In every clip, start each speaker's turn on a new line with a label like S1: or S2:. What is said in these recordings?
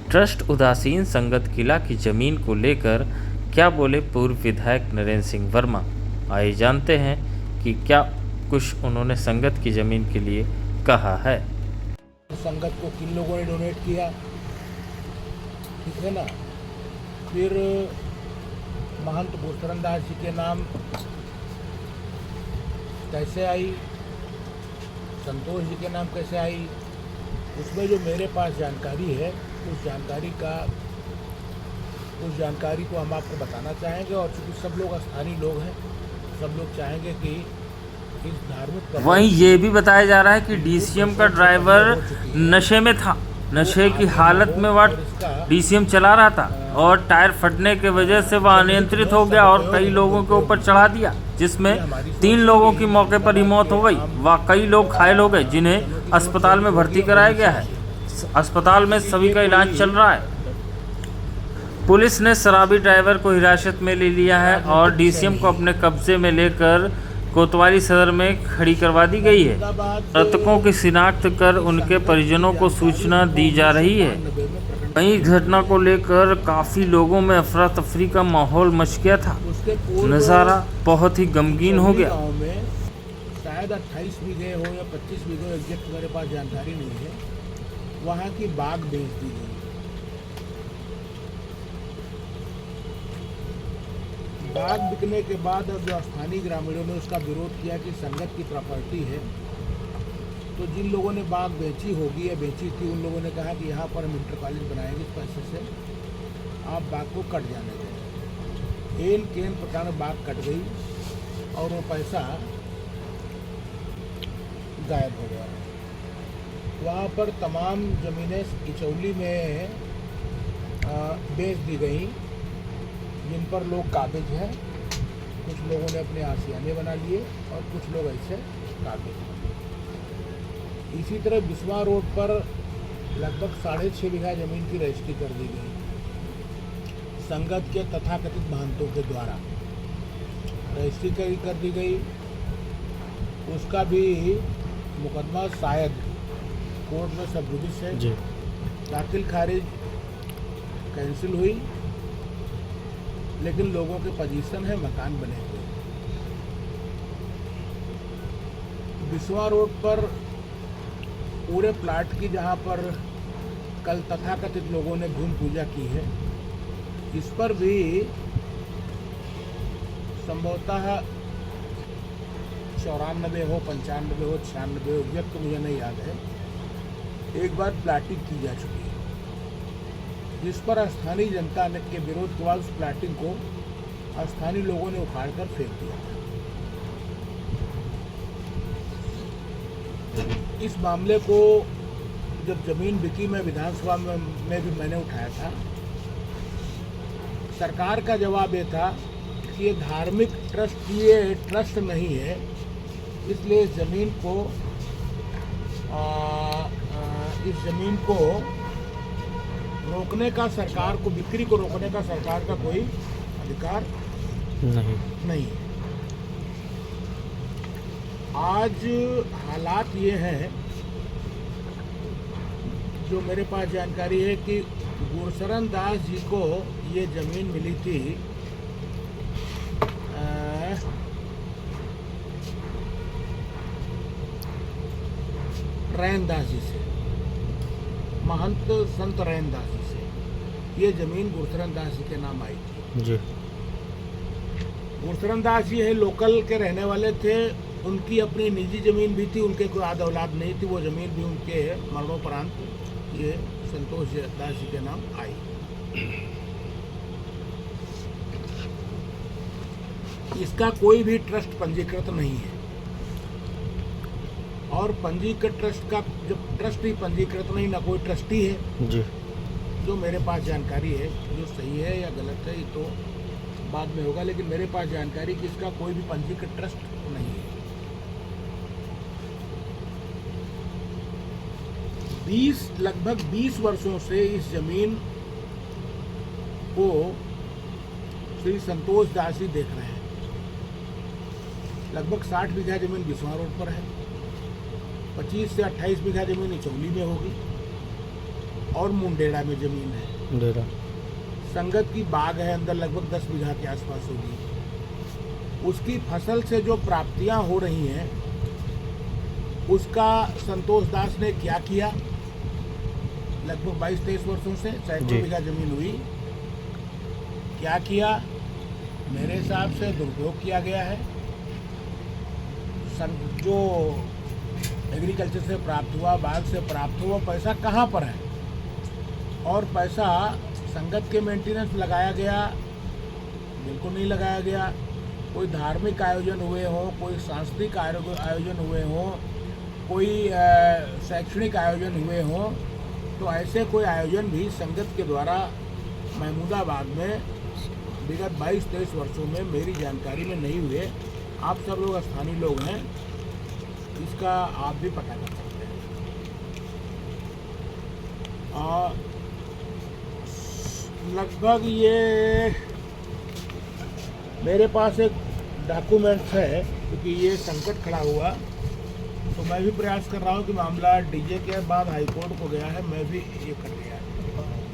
S1: Trust उदासीन संगत किला की जमीन को लेकर क्या बोले पूर्व विधायक नरेंद्र सिंह वर्मा। आइए जानते हैं कि क्या कुछ उन्होंने संगत की जमीन के लिए कहा है।
S2: संगत को किन लोगों ने डोनेट किया, ठीक है ना। फिर महंत गुरचरण दास जी के नाम कैसे आई, संतोष जी के नाम कैसे आई, उसमें जो मेरे पास जानकारी है उस जानकारी को हम आपको बताना चाहेंगे। और चूँकि सब लोग स्थानीय लोग हैं, सब लोग चाहेंगे कि इस धार्मिक
S1: वहीं ये भी बताया जा रहा है कि डीसीएम का ड्राइवर नशे में था, नशे की हालत में वह डीसीएम चला रहा था और टायर फटने की वजह से वह अनियंत्रित हो गया और कई लोगों के ऊपर चढ़ा दिया, जिसमें 3 लोगों की मौके पर ही मौत हो गई। वह कई लोग घायल हो गए जिन्हें अस्पताल में भर्ती कराया गया है। अस्पताल में सभी का इलाज चल रहा है। पुलिस ने शराबी ड्राइवर को हिरासत में ले लिया है और डीसीएम को अपने कब्जे में लेकर कोतवाली सदर में खड़ी करवा दी गई है। मृतकों की शिनाख्त कर उनके परिजनों को सूचना दी जा रही है। वहीं घटना को लेकर काफ़ी लोगों में अफरा तफरी का माहौल मच गया था। नज़ारा बहुत ही गमगीन हो गया।
S2: शायद 28 बीघे हो या 25 बीघे, एग्जैक्ट मेरे पास जानकारी नहीं है, वहाँ की बाग बेच दी गई। बाग बिकने के बाद अब जो स्थानीय ग्रामीणों ने उसका विरोध किया कि संगत की प्रॉपर्टी है, तो जिन लोगों ने बाग बेची होगी या बेची थी उन लोगों ने कहा कि यहाँ पर हम इंटर कॉलेज बनाएंगे, इस पैसे से आप बाग को कट जाने दें। एन केन प्रकार में बाग कट गई और वो पैसा गायब हो गया। वहाँ पर तमाम ज़मीनें इचौली में बेच दी गई, जिन पर लोग काबिज हैं। कुछ लोगों ने अपने आशियाने बना लिए और कुछ लोग ऐसे काबिज हैं। इसी तरह बिस्वा रोड पर लगभग 6.5 बीघा ज़मीन की रजिस्ट्री कर दी गई संगत के तथाकथित महंतों के द्वारा। रजिस्ट्री कर दी गई, उसका भी मुकदमा शायद कोर्ट में सब जुडिस है दाखिल खारिज कैंसिल हुई, लेकिन लोगों के पोजीशन है मकान बने हुए। बिस्वा रोड पर पूरे प्लाट की जहां पर कल तथाकथित लोगों ने भूमि पूजा की है, इस पर भी संभवतः 94 हो, 95 हो, 96 हो, एग्जैक्ट तो मुझे नहीं याद है, एक बार प्लाटिंग की जा चुकी है, जिस पर स्थानीय जनता ने के विरोध के बाद उस प्लाटिंग को स्थानीय लोगों ने उखाड़ कर फेंक दिया। इस मामले को जब जमीन बिकी, मैं विधानसभा में भी मैंने उठाया था। सरकार का जवाब ये था कि ये धार्मिक ट्रस्ट, ये ट्रस्ट नहीं है, इसलिए इस जमीन को रोकने का, सरकार को बिक्री को रोकने का सरकार का कोई अधिकार नहीं है। आज हालात ये हैं, जो मेरे पास जानकारी है कि गुरचरण दास जी को ये ज़मीन मिली थी रैनदास जी से, महंत संत रैनदास जी से। ये ज़मीन गुरचरण दास जी के नाम आई थी जी। गुरचरण दास जी है, लोकल के रहने वाले थे, उनकी अपनी निजी ज़मीन भी थी, उनके कोई आद औलाद नहीं थी, वो ज़मीन भी उनके मरणोपरांत ये संतोष दास जी के नाम आई। इसका कोई भी ट्रस्ट पंजीकृत नहीं है, और पंजीकृत ट्रस्ट का, जब ट्रस्ट ही पंजीकृत नहीं, ना कोई ट्रस्टी है जी। जो मेरे पास जानकारी है, जो सही है या गलत है ये तो बाद में होगा, लेकिन मेरे पास जानकारी कि इसका कोई भी पंजीकृत ट्रस्ट नहीं है। 20 लगभग 20 वर्षों से इस जमीन को श्री संतोष दास जी देख रहे हैं। लगभग 60 बीघा जमीन बिस्वा रोड पर है, 25 से 28 बीघा जमीन इचौली में होगी, और मुंडेड़ा में ज़मीन है।
S3: डेरा
S2: संगत की बाग है, अंदर लगभग 10 बीघा के आसपास होगी। उसकी फसल से जो प्राप्तियां हो रही हैं उसका संतोष दास ने क्या किया, लगभग 22-23 वर्षों से सैकड़ों बीघा जमीन हुई, क्या किया? मेरे हिसाब से दुरुपयोग किया गया है। जो एग्रीकल्चर से प्राप्त हुआ, बाग से प्राप्त हुआ पैसा कहाँ पर है? और पैसा संगत के मेंटेनेंस लगाया गया? बिल्कुल नहीं लगाया गया। कोई धार्मिक आयोजन हुए हों, कोई सांस्कृतिक आयोजन हुए हों, कोई शैक्षणिक आयोजन हुए हों, तो ऐसे कोई आयोजन भी संगत के द्वारा महमूदाबाद में विगत 22-23 वर्षों में मेरी जानकारी में नहीं हुए। आप सब लोग स्थानीय लोग हैं, इसका आप भी पता कर सकते हैं। लगभग ये मेरे पास एक डॉक्यूमेंट्स है, क्योंकि ये संकट खड़ा हुआ तो मैं भी प्रयास कर रहा हूँ कि मामला डीजे के बाद हाई कोर्ट को गया है, मैं भी ये कर लिया है।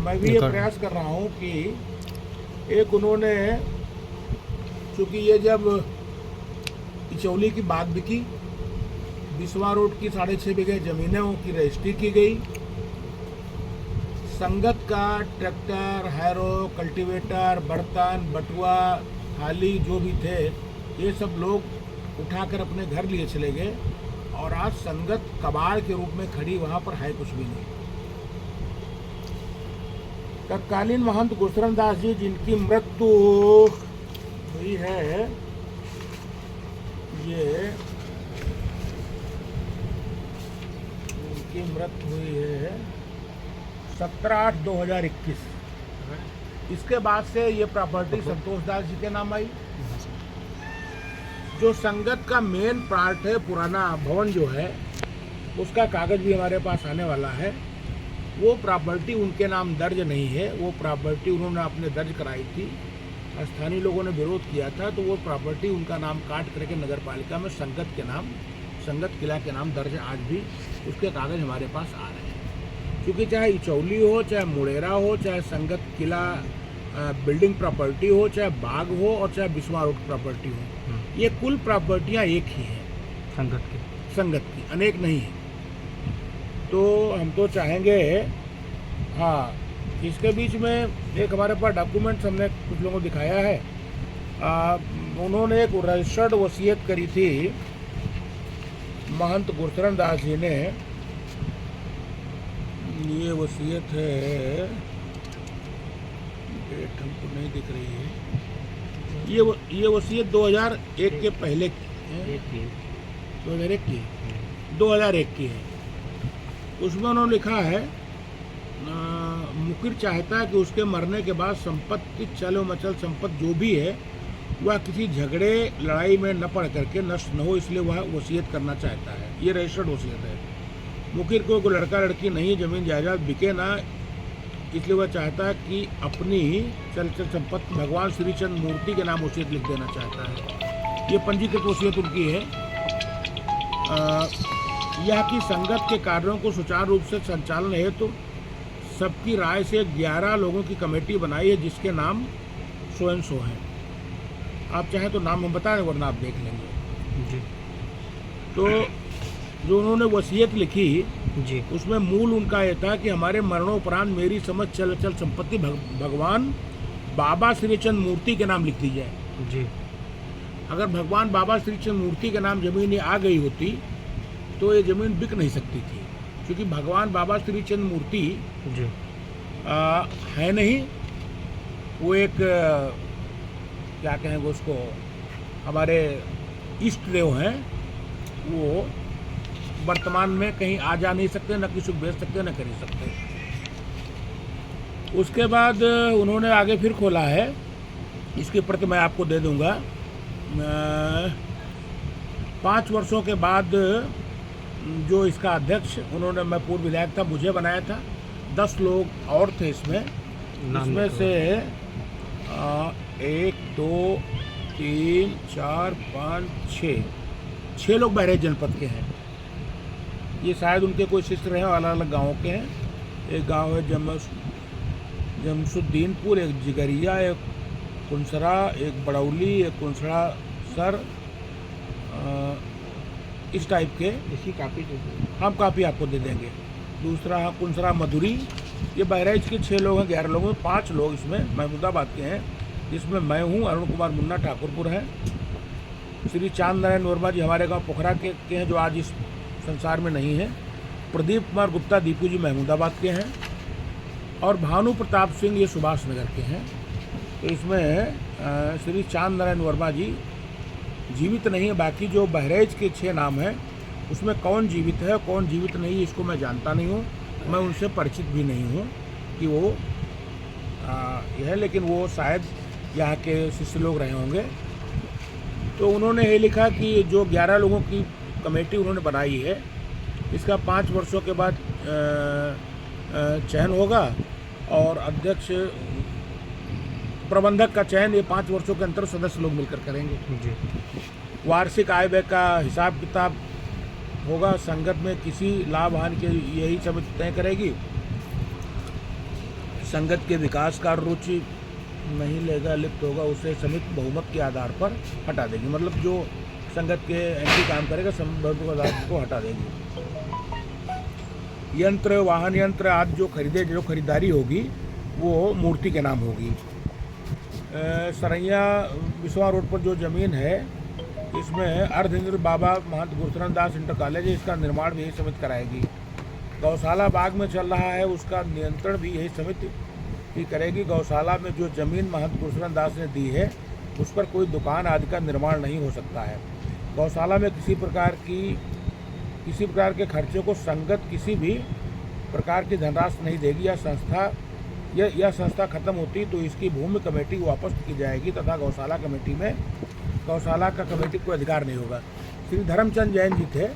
S2: मैं भी ये प्रयास कर रहा हूँ कि एक उन्होंने, चूँकि ये जब इचौली की बात बिकी, बिस्वा रोड की 6.5 बीघे ज़मीनों की रजिस्ट्री की गई। संगत का ट्रैक्टर, हैरो, कल्टीवेटर, बर्तन, बटुआ, थाली जो भी थे, ये सब लोग उठाकर अपने घर लिए चले गए और आज संगत कबाड़ के रूप में खड़ी, वहाँ पर है कुछ भी नहीं। तत्कालीन महंत गुरशरण दास जी, जिनकी मृत्यु हुई है, ये उनकी मृत्यु हुई है 17/8/2021। इसके बाद से ये प्रॉपर्टी संतोष दास जी के नाम आई। जो संगत का मेन पार्ट है, पुराना भवन जो है, उसका कागज भी हमारे पास आने वाला है। वो प्रॉपर्टी उनके नाम दर्ज नहीं है। वो प्रॉपर्टी उन्होंने अपने दर्ज कराई थी, स्थानीय लोगों ने विरोध किया था, तो वो प्रॉपर्टी उनका नाम काट करके नगर पालिका में संगत के नाम, संगत किला के नाम दर्ज, आज भी उसके कागज हमारे पास आ रहे हैं। क्योंकि चाहे इचौली हो, चाहे मुड़ेरा हो, चाहे संगत किला बिल्डिंग प्रॉपर्टी हो, चाहे बाग हो और चाहे बिस्वा रोड प्रॉपर्टी हो, ये कुल प्रॉपर्टियाँ एक ही हैं संगत की, अनेक नहीं है। तो हम तो चाहेंगे, हाँ, इसके बीच में एक हमारे पास डॉक्यूमेंट्स हमने कुछ लोगों को दिखाया है। उन्होंने एक रजिस्टर्ड वसीयत करी थी महंत गुरशरण दास जी ने। ये वसीयत है, डेट हमको नहीं दिख रही है। ये वसीयत 2001 के पहले की है, 2001 की है। उसमें उन्होंने लिखा है, मुकीर चाहता है कि उसके मरने के बाद संपत्ति, चलो मचल संपत्ति जो भी है, वह किसी झगड़े लड़ाई में न पड़ करके नष्ट न हो, इसलिए वह वसीयत करना चाहता है। ये रजिस्टर्ड वसीयत है। मुकीर को कोई लड़का लड़की नहीं, जमीन जायदाद बिके ना, इसलिए वह चाहता है कि अपनी चल संपत्ति भगवान श्रीचंद मूर्ति के नाम वसीयत लिख देना चाहता है। ये पंजीकृत वसीयत उनकी है। यह कि संगत के कार्यों को सुचारू रूप से संचालन है, तो सबकी राय से 11 लोगों की कमेटी बनाई है, जिसके नाम स्वयं सो हैं। आप चाहें तो नाम हम बता दें, वरना आप देख लेंगे जी। तो जो उन्होंने वसीयत लिखी जी, उसमें मूल उनका ये था कि हमारे मरणोपरांत मेरी समझ चल संपत्ति भगवान बाबा श्रीचंद मूर्ति के नाम लिख दी जाए जी। अगर भगवान बाबा श्रीचंद मूर्ति के नाम जमीन आ गई होती तो ये ज़मीन बिक नहीं सकती थी, क्योंकि भगवान बाबा श्रीचंद मूर्ति जी है नहीं। वो एक क्या कहेंगे उसको, हमारे इष्ट देव हैं। वो वर्तमान में कहीं आ जा नहीं सकते, न किसी को बेच सकते, न खरीद सकते। उसके बाद उन्होंने आगे फिर खोला है, इसकी प्रति मैं आपको दे दूंगा। 5 वर्षों के बाद जो इसका अध्यक्ष, उन्होंने, मैं पूर्व विधायक था, मुझे बनाया था। 10 लोग और थे इसमें से 1 2 3 4 5 6 लोग बहराइच जनपद के हैं। ये शायद उनके कोई शिष्य रहे, अलग अलग गाँवों के हैं। एक गांव है जमशुद्दीनपुर, एक जिगरिया, एक कुनसरा, एक बड़ौली, एक कुनसरा सर, इस टाइप के।
S3: इसकी काफ़ी
S2: हम काफ़ी आपको दे देंगे। दूसरा है कुनसरा मधुरी, ये बहराइच के 6 लोग हैं, 11 लोगों में 5 लोग इसमें महमूदाबाद के हैं, जिसमें मैं हूँ, अरुण कुमार मुन्ना ठाकुरपुर हैं, श्री चांद नारायण वर्मा जी हमारे गांव पोखरा के हैं जो आज इस संसार में नहीं हैं, प्रदीप कुमार गुप्ता दीपू जी महमूदाबाद के हैं, और भानु प्रताप सिंह ये सुभाष नगर के हैं। तो इसमें श्री चांद नारायण वर्मा जी जीवित नहीं है। बाकी जो बहराइच के 6 नाम हैं उसमें कौन जीवित है कौन जीवित नहीं इसको मैं जानता नहीं हूँ, मैं उनसे परिचित भी नहीं हूँ कि वो यह है, लेकिन वो शायद यहाँ के शिष्य लोग रहे होंगे। तो उन्होंने ये लिखा कि जो 11 लोगों की कमेटी उन्होंने बनाई है, इसका 5 वर्षों के बाद चयन होगा, और अध्यक्ष प्रबंधक का चयन ये 5 वर्षों के अंतर सदस्य लोग मिलकर करेंगे
S3: जी।
S2: वार्षिक आय व्यय का हिसाब किताब होगा, संगत में किसी लाभ हानि के यही समिति तय करेगी। संगत के विकास का रुचि नहीं लेगा, लिप्त होगा, उसे समिति बहुमत के आधार पर हटा देगी। मतलब जो संगत के एंटी काम करेगा बहुमत के आधार को हटा देगी। यंत्र वाहन यंत्र आदि जो खरीदारी होगी वो मूर्ति के नाम होगी। सरैया बिस्वा रोड पर जो ज़मीन है इसमें अर्धेंद्र बाबा महंत गुरुचरण दास इंटर कॉलेज है, इसका निर्माण भी यही समिति कराएगी। गौशाला बाग में चल रहा है उसका नियंत्रण भी यही समिति ही करेगी। गौशाला में जो ज़मीन महंत गुरुचरण दास ने दी है उस पर कोई दुकान आदि का निर्माण नहीं हो सकता है। गौशाला में किसी प्रकार के खर्चे को संगत किसी भी प्रकार की धनराशि नहीं देगी। यह संस्था खत्म होती तो इसकी भूमि कमेटी को वापस की जाएगी तथा गौशाला का कमेटी को अधिकार नहीं होगा। श्री धर्मचंद जैन जी थे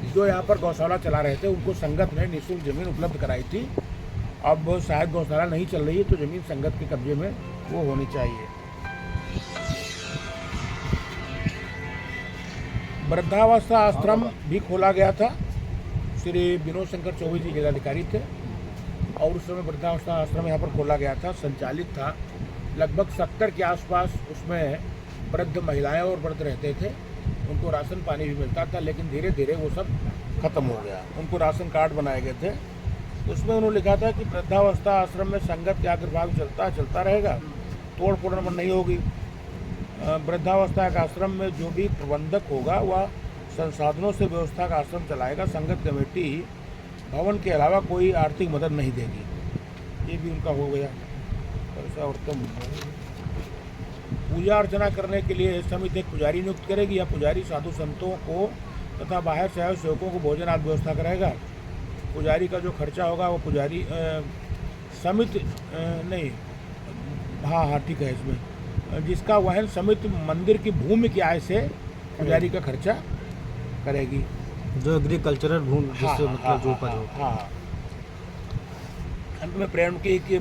S2: जो यहाँ पर गौशाला चला रहे थे, उनको संगत ने निःशुल्क जमीन उपलब्ध कराई थी। अब शायद गौशाला नहीं चल रही है तो जमीन संगत के कब्जे में वो होनी चाहिए। वृद्धावस्था आश्रम भी खोला गया था। श्री विनोद शंकर चौबे जी जिलाधिकारी थे और उस समय वृद्धावस्था आश्रम यहाँ पर खोला गया था, संचालित था। लगभग 70 के आसपास उसमें वृद्ध महिलाएं और वृद्ध रहते थे। उनको राशन पानी भी मिलता था, लेकिन धीरे धीरे वो सब खत्म हो गया। उनको राशन कार्ड बनाए गए थे। उसमें उन्होंने लिखा था कि वृद्धावस्था आश्रम में संगत के आविर्भाव चलता रहेगा, तोड़ फोड़ नहीं होगी। वृद्धावस्था के आश्रम में जो भी प्रबंधक होगा वह संसाधनों से व्यवस्था का आश्रम चलाएगा। संगत कमेटी भवन के अलावा कोई आर्थिक मदद नहीं देगी। ये भी उनका हो गया। ऐसा उत्तम पूजा अर्चना करने के लिए समिति एक पुजारी नियुक्त करेगी। या पुजारी साधु संतों को तथा बाहर से आए सेवकों को भोजन आदि व्यवस्था करेगा। पुजारी का जो खर्चा होगा वो पुजारी समिति नहीं, हाँ ठीक है, इसमें जिसका वहन समिति मंदिर की भूमि की आय से पुजारी का खर्चा करेगी।
S3: जो एग्रीकल्चरल भूमि जिससे मतलब जो उपज हो।
S2: हाँ। अंत में प्रेरण की कि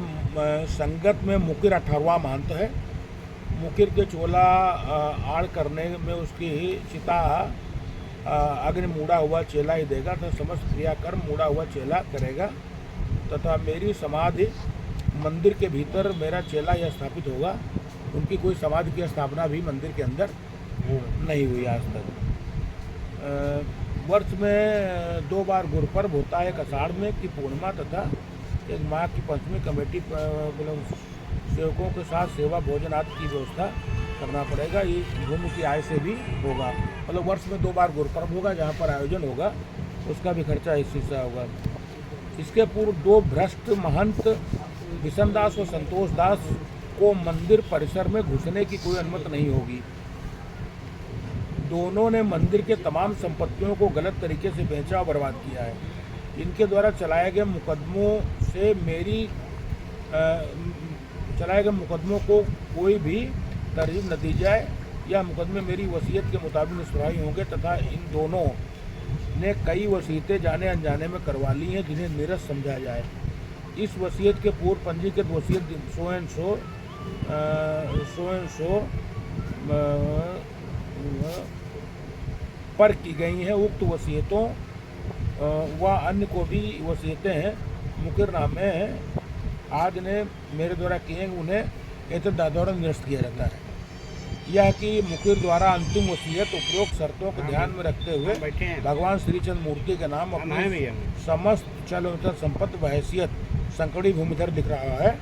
S2: संगत में मुकिर 18वां महंत है। मुकिर के चोला आड़ करने में उसकी चिता अग्नि मूड़ा हुआ चेला ही देगा तो समस्त क्रियाकर्म मूड़ा हुआ चेला करेगा तथा मेरी समाधि मंदिर के भीतर मेरा चेला यह स्थापित होगा। उनकी कोई समाधि की स्थापना भी मंदिर के अंदर नहीं हुई आज तक। वर्ष में 2 बार गुरुपर्व होता है, एक आषाढ़ में की पूर्णिमा तथा एक माह की पंचमी। कमेटी सेवकों के साथ सेवा भोजन आदि की व्यवस्था करना पड़ेगा। ये भूमि की आय से भी होगा। मतलब वर्ष में 2 बार गुरुपर्व होगा, जहाँ पर आयोजन होगा उसका भी खर्चा इसी से होगा। इसके पूर्व 2 भ्रष्ट महंत विशन दास और संतोष दास को मंदिर परिसर में घुसने की कोई अनुमति नहीं होगी। दोनों ने मंदिर के तमाम संपत्तियों को गलत तरीके से बेचा और बर्बाद किया है। इनके द्वारा चलाए गए मुकदमों को कोई भी तरजीह न दी जाए। यह मुकदमे मेरी वसीयत के मुताबिक निष्प्रभावी होंगे तथा इन दोनों ने कई वसीयतें जाने अनजाने में करवा ली हैं जिन्हें निरस्त समझा जाए। इस वसीयत के पूर्व पंजीकृत वसीयत सो एंड सो पर की गई हैं। उक्त वसीयतों व अन्य को भी वसीयतें हैं मुकरनामे आज ने मेरे द्वारा किए उन्हें एतद द्वारा निरस्त किया जाता है। यह कि मुकीर द्वारा अंतिम वसीयत उपरोक्त शर्तों को ध्यान में रखते हुए भगवान श्रीचंद मूर्ति के नाम अपनी समस्त चल अचल संपत्ति व हैसियत संकड़ी भूमिधर दिख रहा है,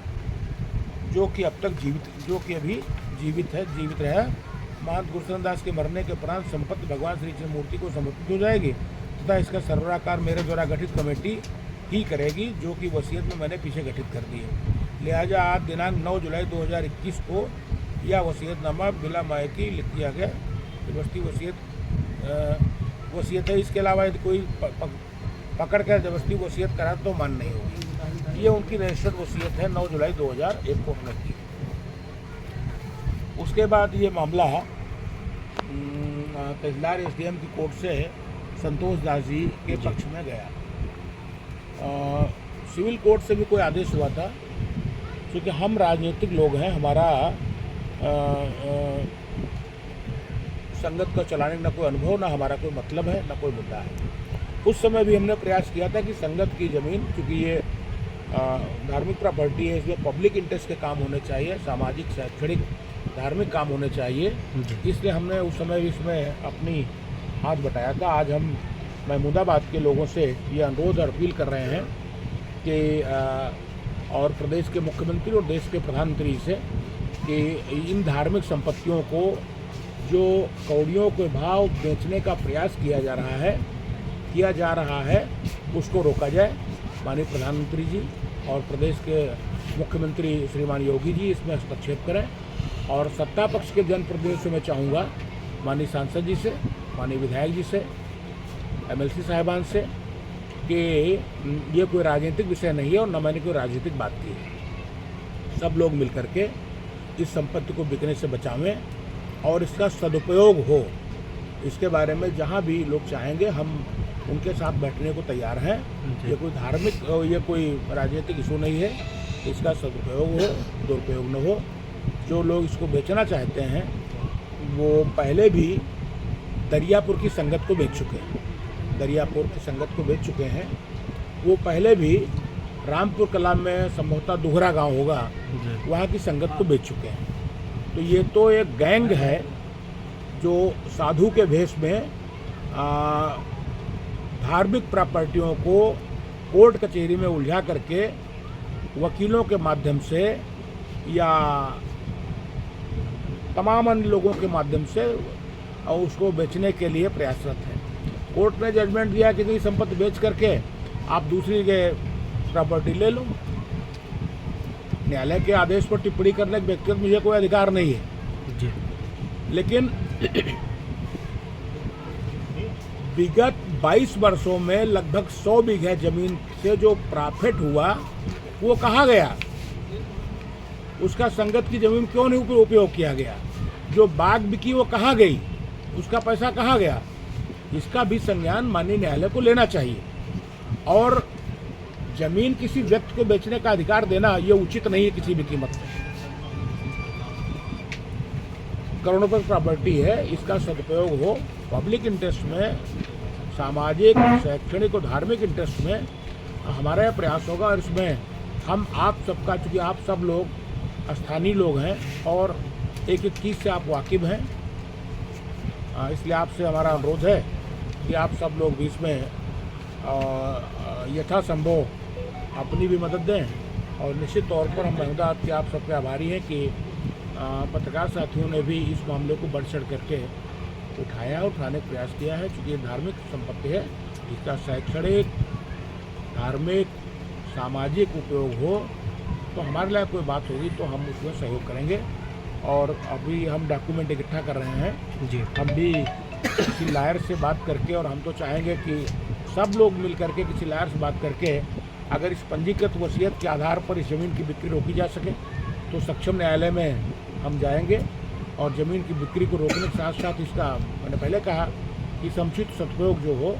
S2: जो कि अब तक अभी जीवित रहा। महंत गुरुचरण दास के मरने के उपरांत संपत्ति भगवान श्रीचंद मूर्ति को समर्पित हो जाएगी तथा इसका सर्वराकार मेरे द्वारा गठित कमेटी ही करेगी, जो कि वसीयत में मैंने पीछे गठित कर दी है। लिहाजा आज दिनांक 9 जुलाई 2021 को यह वसीयतनामा बिला मायकी लिख दिया गया। जबरदस्ती वसीयत है। इसके अलावा यदि कोई पकड़ कर जबरदस्ती वसीयत करा तो मान नहीं होगी। ये उनकी रजिस्टर्ड वसीयत है 9 जुलाई 2001 को उन्होंने की। उसके बाद ये मामला तहसीलदार एसडीएम की कोर्ट से संतोष दास जी के पक्ष में गया। सिविल कोर्ट से भी कोई आदेश हुआ था, क्योंकि हम राजनीतिक लोग हैं, हमारा संगत को चलाने का ना कोई अनुभव, ना हमारा कोई मतलब है, ना कोई मुद्दा है। उस समय भी हमने प्रयास किया था कि संगत की ज़मीन, क्योंकि ये धार्मिक प्रॉपर्टी है, इसमें पब्लिक इंटरेस्ट के काम होने चाहिए, सामाजिक शैक्षणिक धार्मिक काम होने चाहिए, इसलिए हमने उस समय इसमें अपनी हाथ बटाया था। आज हम महमूदाबाद के लोगों से ये अनुरोध और अपील कर रहे हैं कि और प्रदेश के मुख्यमंत्री और देश के प्रधानमंत्री से कि इन धार्मिक संपत्तियों को जो कौड़ियों के भाव बेचने का प्रयास किया जा रहा है उसको रोका जाए। माननीय प्रधानमंत्री जी और प्रदेश के मुख्यमंत्री श्रीमान योगी जी इसमें हस्तक्षेप करें, और सत्ता पक्ष के जनप्रतिनिधियों से मैं चाहूँगा, माननीय सांसद जी से, माननीय विधायक जी से, एमएलसी साहिबान से, कि ये कोई राजनीतिक विषय नहीं है और न मैंने कोई राजनीतिक बात की है। सब लोग मिलकर के इस संपत्ति को बिकने से बचावें और इसका सदुपयोग हो, इसके बारे में जहाँ भी लोग चाहेंगे हम उनके साथ बैठने को तैयार हैं। ये कोई धार्मिक, ये कोई राजनीतिक इशू नहीं है, इसका सदुपयोग हो, दुरुपयोग न हो। जो लोग इसको बेचना चाहते हैं वो पहले भी दरियापुर की संगत को बेच चुके हैं, वो पहले भी रामपुर कला में संभवतः दुहरा गांव होगा, वहाँ की संगत को बेच चुके हैं। तो ये तो एक गैंग है जो साधु के भेष में धार्मिक प्रॉपर्टियों को कोर्ट कचहरी में उलझा करके वकीलों के माध्यम से या तमाम अन्य लोगों के माध्यम से उसको बेचने के लिए प्रयासरत है। कोर्ट ने जजमेंट दिया कि नहीं, संपत्ति बेच करके आप दूसरी के प्रॉपर्टी ले लो। न्यायालय के आदेश पर टिप्पणी करने के व्यक्तिगत मुझे कोई अधिकार नहीं है जी। लेकिन विगत 22 वर्षों में लगभग 100 बीघे जमीन से जो प्रॉफिट हुआ वो कहाँ गया? उसका संगत की जमीन क्यों नहीं उपयोग किया गया? जो बाग बिकी वो कहाँ गई? उसका पैसा कहाँ गया? इसका भी संज्ञान माननीय न्यायालय को लेना चाहिए। और जमीन किसी व्यक्ति को बेचने का अधिकार देना ये उचित नहीं है किसी भी कीमत पर। करोड़ों रुपये प्रॉपर्टी है, इसका सदुपयोग हो, पब्लिक इंटरेस्ट में, सामाजिक, शैक्षणिक और धार्मिक इंटरेस्ट में हमारा यह प्रयास होगा। और इसमें हम आप सबका, चूँकि आप सब लोग स्थानीय लोग हैं और एक चीज़ से आप वाकिफ़ हैं, इसलिए आपसे हमारा अनुरोध है कि आप सब लोग भी इसमें यथासंभव अपनी भी मदद दें। और निश्चित तौर पर हम महमूदाबाद के आप सबके आभारी हैं कि पत्रकार साथियों ने भी इस मामले को बढ़ चढ़ करके उठाने का प्रयास किया है। चूँकि धार्मिक संपत्ति है, इसका शैक्षणिक, धार्मिक, सामाजिक उपयोग हो तो हमारे लिए कोई बात होगी तो हम उसमें सहयोग करेंगे। और अभी हम डॉक्यूमेंट इकट्ठा कर रहे हैं जी। हम भी किसी लायर से बात करके, और हम तो चाहेंगे कि सब लोग मिल करके किसी लायर से बात करके अगर इस पंजीकृत वसीयत के आधार पर इस ज़मीन की बिक्री रोकी जा सके तो सक्षम न्यायालय में हम जाएंगे और ज़मीन की बिक्री को रोकने के साथ साथ इसका, मैंने पहले कहा कि समुचित सदुपयोग जो हो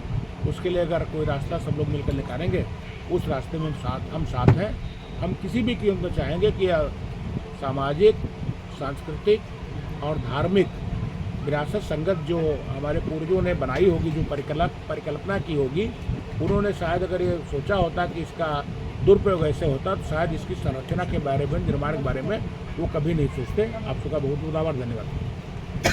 S2: उसके लिए अगर कोई रास्ता सब लोग मिलकर निकालेंगे, उस रास्ते में हम साथ हैं। हम किसी भी कीमत में चाहेंगे कि सामाजिक, सांस्कृतिक और धार्मिक विरासत संगत जो हमारे पूर्वजों ने बनाई होगी, जो परिकल्पना की होगी, उन्होंने शायद अगर ये सोचा होता कि इसका दुरुपयोग ऐसे होता तो शायद इसकी संरचना के बारे में, निर्माण के बारे में वो कभी नहीं सोचते। आप सबका बहुत बहुत आभार, धन्यवाद।